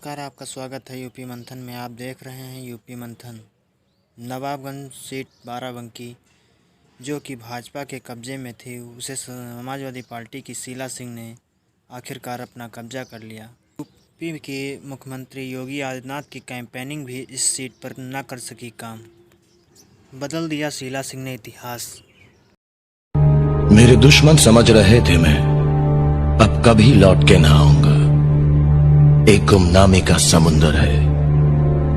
नमस्कार, आपका स्वागत है यूपी मंथन में। आप देख रहे हैं यूपी मंथन। नवाबगंज सीट बाराबंकी जो कि भाजपा के कब्जे में थी, उसे समाजवादी पार्टी की शीला सिंह ने आखिरकार अपना कब्जा कर लिया। यूपी के मुख्यमंत्री योगी आदित्यनाथ की कैंपेनिंग भी इस सीट पर न कर सकी काम। बदल दिया शीला सिंह ने इतिहास। मेरे दुश्मन समझ रहे थे मैं अब कभी लौट के ना आऊंगा। एक गुमनामी का समुंदर है,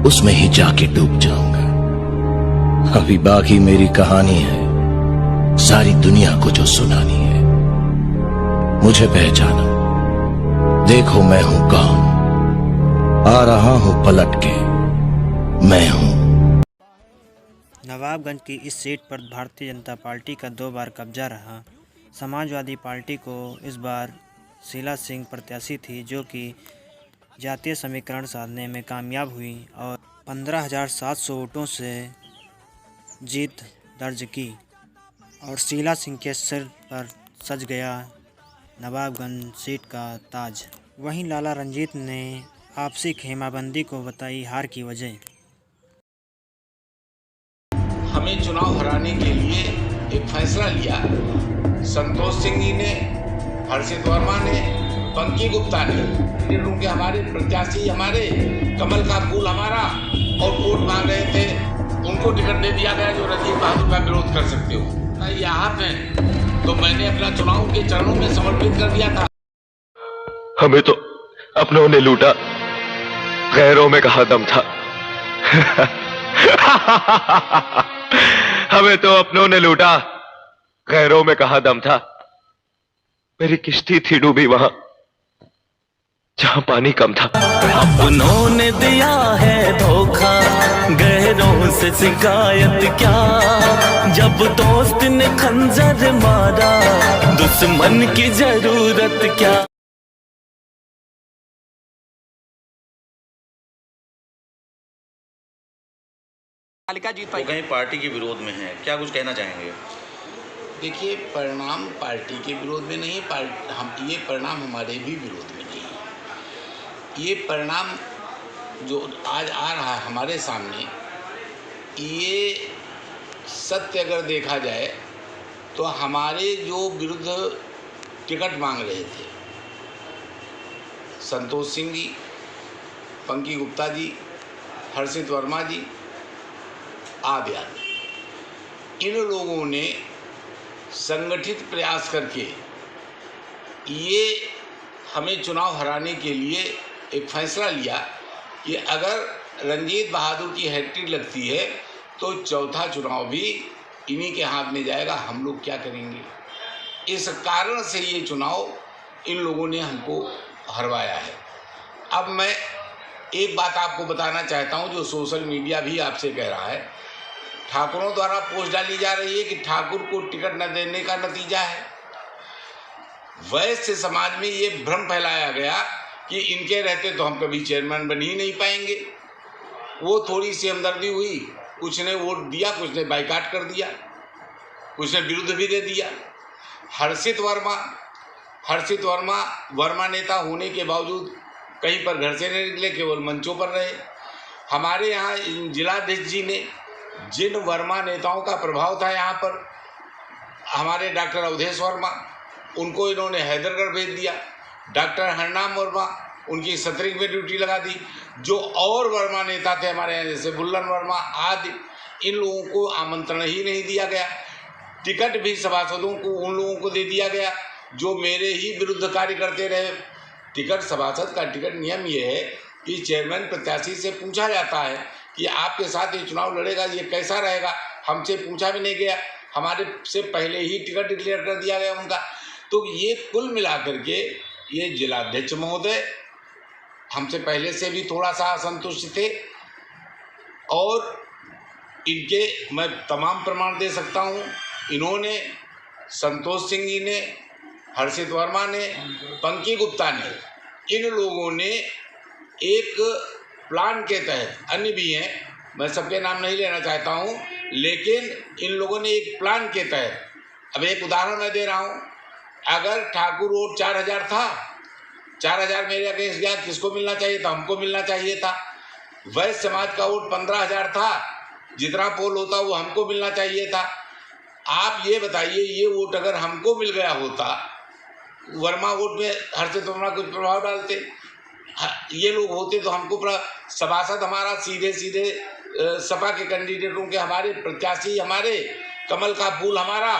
उसमें ही जाके डूब जाऊंगा। अभी बाकी मेरी कहानी है, सारी दुनिया को जो सुनानी है। मुझे पहचानो, देखो मैं हूं कौन, आ रहा हूं पलट के, मैं हूं। नवाबगंज की इस सीट पर भारतीय जनता पार्टी का 2 बार कब्जा रहा। समाजवादी पार्टी को इस बार शीला सिंह प्रत्याशी थी, जो कि जातीय समीकरण साधने में कामयाब हुई और 15,700 वोटों से जीत दर्ज की और शीला सिंह के सिर पर सज गया नवाबगंज सीट का ताज। वहीं लाला रंजीत ने आपसी खेमाबंदी को बताई हार की वजह। हमें चुनाव हराने के लिए एक फैसला लिया। संतोष सिंह जी ने, हर्षित वर्मा ने, पंकी गुप्ता ने, के हमारे प्रत्याशी, हमारे कमल का फूल हमारा, और वोट मांग रहे थे, उनको टिकट दे दिया गया जो रंजीत बहादुर का विरोध कर सकते हो। यहाँ पे तो मैंने अपना चुनाव के चरणों में समर्पित कर दिया था। हमें तो अपनों ने लूटा, गैरों में कहाँ दम था। हमें तो अपनों ने लूटा, गैरों में कहाँ दम था। मेरी किश्ती थी डूबी वहां जहां पानी कम था। अपनों ने दिया है धोखा, गैरों से शिकायत क्या। जब दोस्त ने खंजर मारा, दुश्मन की जरूरत क्या। तालिका जीत पाई, कहीं पार्टी के विरोध में है, क्या कुछ कहना चाहेंगे? देखिए, परिणाम पार्टी के विरोध में नहीं, ये परिणाम हमारे भी विरोध में नहीं। ये परिणाम जो आज आ रहा है हमारे सामने, ये सत्य अगर देखा जाए तो हमारे जो विरुद्ध टिकट मांग रहे थे, संतोष सिंह जी, पंकी गुप्ता जी, हर्षित वर्मा जी आदि आदि, इन लोगों ने संगठित प्रयास करके ये हमें चुनाव हराने के लिए एक फैसला लिया कि अगर रंजीत बहादुर की हैट्रिक लगती है तो चौथा चुनाव भी इन्हीं के हाथ में जाएगा। हम लोग क्या करेंगे? इस कारण से ये चुनाव इन लोगों ने हमको हरवाया है। अब मैं एक बात आपको बताना चाहता हूँ, जो सोशल मीडिया भी आपसे कह रहा है, ठाकुरों द्वारा पोस्ट डाली जा रही है कि ठाकुर को टिकट न देने का नतीजा है। वैश्य समाज में ये भ्रम फैलाया गया कि इनके रहते तो हम कभी चेयरमैन बन ही नहीं पाएंगे। वो थोड़ी सी हमदर्दी हुई, कुछ ने वोट दिया, कुछ ने बाइकाट कर दिया, कुछ ने विरुद्ध भी दे दिया। हर्षित वर्मा वर्मा नेता होने के बावजूद कहीं पर घर से नहीं निकले, केवल मंचों पर रहे। हमारे यहाँ जिलाध्यक्ष जी ने, जिन वर्मा नेताओं का प्रभाव था यहाँ पर, हमारे डॉक्टर अवधेश वर्मा, उनको इन्होंने हैदरगढ़ भेज दिया। डॉक्टर हरनाम वर्मा, उनकी सतरिंग में ड्यूटी लगा दी। जो और वर्मा नेता थे हमारे यहाँ, जैसे बुल्लन वर्मा आदि, इन लोगों को आमंत्रण ही नहीं दिया गया। टिकट भी सभासदों को उन लोगों को दे दिया गया जो मेरे ही विरुद्ध कार्य करते रहे। टिकट, सभासद का टिकट नियम ये है कि चेयरमैन प्रत्याशी से पूछा जाता है कि आपके साथ ये चुनाव लड़ेगा, ये कैसा रहेगा। हमसे पूछा भी नहीं गया, हमारे से पहले ही टिकट डिक्लेयर कर दिया गया उनका। तो ये कुल मिलाकर के ये जिलाध्यक्ष महोदय हमसे पहले से भी थोड़ा सा असंतुष्ट थे, और इनके मैं तमाम प्रमाण दे सकता हूँ। इन्होंने, संतोष सिंह जी ने, हर्षित वर्मा ने, पंकी गुप्ता ने, इन लोगों ने एक प्लान के तहत, अन्य भी हैं, मैं सबके नाम नहीं लेना चाहता हूँ, लेकिन इन लोगों ने एक प्लान के तहत, अब एक उदाहरण मैं दे रहा हूँ, अगर ठाकुर वोट 4,000 था 4,000 मेरे अगेंस्ट गया, किसको मिलना चाहिए था? हमको मिलना चाहिए था। वैश्य समाज का वोट 15,000 था, जितना पोल होता वो हमको मिलना चाहिए था। आप ये बताइए, ये वोट अगर हमको मिल गया होता, वर्मा वोट में हर्षित वर्मा कुछ प्रभाव डालते, ये लोग होते तो हमको सभासद हमारा सीधे सपा के कैंडिडेटों के, हमारे प्रत्याशी, हमारे कमल का फूल हमारा,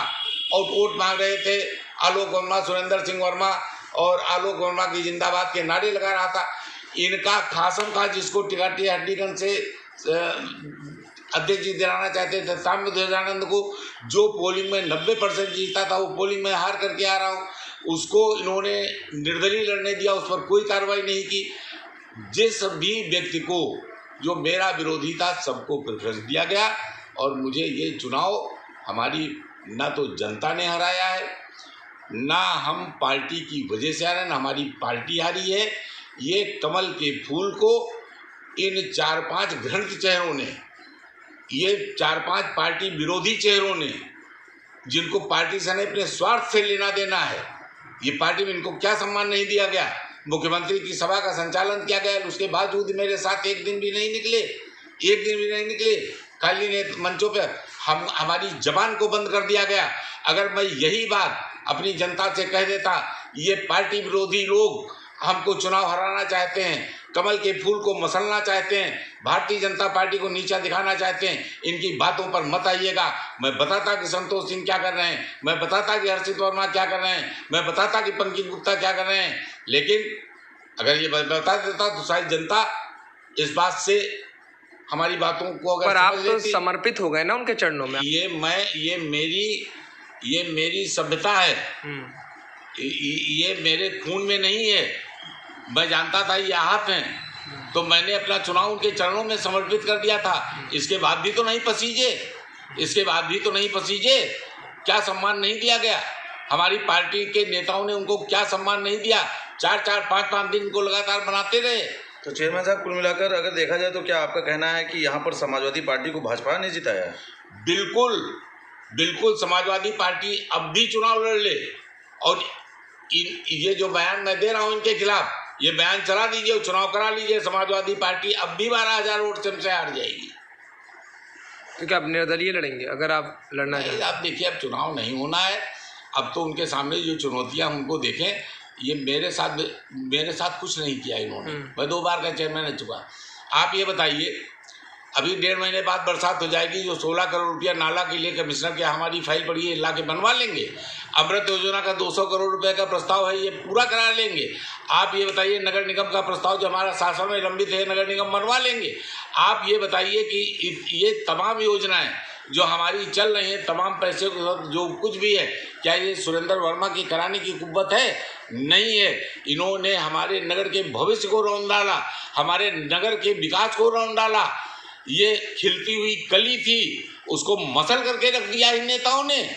और वोट मांग रहे थे आलोक वर्मा, सुरेंद्र सिंह वर्मा, और आलोक वर्मा की जिंदाबाद के नारे लगा रहा था। इनका खासम खा जिसको टिकाटी हड्डीगंज से अध्यक्ष जी दिलाना चाहते थे, साम्य ध्वजानंद को, जो पोलिंग में 90% जीता था, वो पोलिंग में हार करके आ रहा हूँ, उसको इन्होंने निर्दलीय लड़ने दिया, उस पर कोई कार्रवाई नहीं की। जिस भी व्यक्ति को जो मेरा विरोधी था, सबको प्रेफरेंस दिया गया, और मुझे ये चुनाव हमारी ना तो जनता ने हराया है, ना हम पार्टी की वजह से हारे, ना हमारी पार्टी हारी है। ये कमल के फूल को इन 4-5 घृणित चेहरों ने, ये 4-5 पार्टी विरोधी चेहरों ने, जिनको पार्टी से नहीं अपने स्वार्थ से लेना देना है, ये पार्टी में इनको क्या सम्मान नहीं दिया गया। मुख्यमंत्री की सभा का संचालन किया गया, उसके बावजूद मेरे साथ एक दिन भी नहीं निकले, खाली ने मंचों पर हमारी जबान को बंद कर दिया गया। अगर मैं यही बात अपनी जनता से कह देता, ये पार्टी विरोधी लोग हमको चुनाव हराना चाहते हैं, कमल के फूल को मसलना चाहते हैं, भारतीय जनता पार्टी को नीचा दिखाना चाहते हैं, इनकी बातों पर मत आइएगा। मैं बताता कि संतोष सिंह क्या कर रहे हैं, मैं बताता कि हर्षित वर्मा क्या कर रहे हैं, मैं बताता कि पंकज गुप्ता क्या कर रहे हैं, लेकिन अगर ये बता देता तो शायद जनता इस बात से हमारी बातों को अगर, पर आप तो समर्पित हो गए ना उनके चरणों में। ये मेरी सभ्यता है, ये मेरे खून में नहीं है। मैं जानता था ये आहत हैं, तो मैंने अपना चुनाव उनके चरणों में समर्पित कर दिया था। इसके बाद भी तो नहीं पसीजे, क्या सम्मान नहीं दिया गया? हमारी पार्टी के नेताओं ने उनको क्या सम्मान नहीं दिया? 4-4, 5-5 दिन को लगातार बनाते रहे। तो चेयरमैन साहब, कुल मिलाकर अगर देखा जाए तो क्या आपका कहना है कि यहाँ पर समाजवादी पार्टी को भाजपा ने जिताया है? बिल्कुल समाजवादी पार्टी अब भी चुनाव लड़ ले, और ये जो बयान मैं दे रहा हूँ इनके खिलाफ, ये बयान चला दीजिए और चुनाव करा लीजिए, समाजवादी पार्टी अब भी 12,000 वोट से हमसे हार जाएगी। तो क्या आप निर्दलीय लड़ेंगे अगर आप लड़ना चाहें? आप देखिए, अब चुनाव नहीं होना है, अब तो उनके सामने जो चुनौतियां उनको देखें। ये मेरे साथ कुछ नहीं किया इन्होंने, मैं 2 बार का चेयरमैन रह चुका। आप ये बताइए, अभी 1.5 महीने बाद बरसात हो जाएगी, जो 16 करोड़ रुपया नाला के लिए कमिश्नर के हमारी फाइल पड़ी है, ला के बनवा लेंगे। अमृत योजना का 200 करोड़ रुपए का प्रस्ताव है, ये पूरा करा लेंगे। आप ये बताइए, नगर निगम का प्रस्ताव जो हमारा शासन में लंबित है, नगर निगम बनवा लेंगे। आप ये बताइए कि ये तमाम योजनाएं जो हमारी चल रही हैं, तमाम पैसे जो कुछ भी है, क्या ये सुरेंद्र वर्मा की कराने की कुव्वत है? नहीं है। इन्होंने हमारे नगर के भविष्य को रौंद डाला, हमारे नगर के विकास को रौंद डाला। ये खिलती हुई कली थी, उसको मसल करके रख दिया इन नेताओं ने।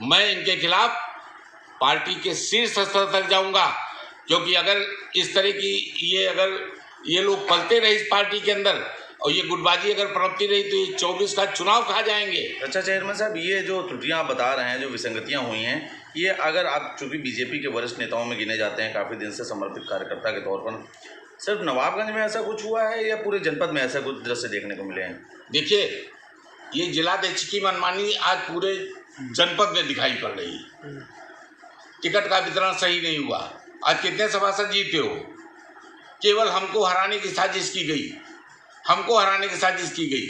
मैं इनके खिलाफ पार्टी के शीर्ष स्तर तक जाऊंगा, क्योंकि अगर इस तरह की अगर ये लोग पलते रहे इस पार्टी के अंदर, और ये गुटबाजी अगर पनपती रही, तो ये 24 का चुनाव खा जाएंगे। अच्छा चेयरमैन साहब, ये जो त्रुटियां आप बता रहे हैं, जो विसंगतियां हुई हैं, ये अगर आप चूँकि बीजेपी के वरिष्ठ नेताओं में गिने जाते हैं, काफ़ी दिन से समर्पित कार्यकर्ता के तौर पर, सिर्फ नवाबगंज में ऐसा कुछ हुआ है या पूरे जनपद में ऐसा कुछ दृश्य देखने को मिले हैं? देखिए, ये जिलाध्यक्ष की मनमानी आज पूरे जनपद में दिखाई पड़ रही है। टिकट का वितरण सही नहीं हुआ। आज कितने सभासद जीते हो? केवल हमको हराने की साजिश की गई।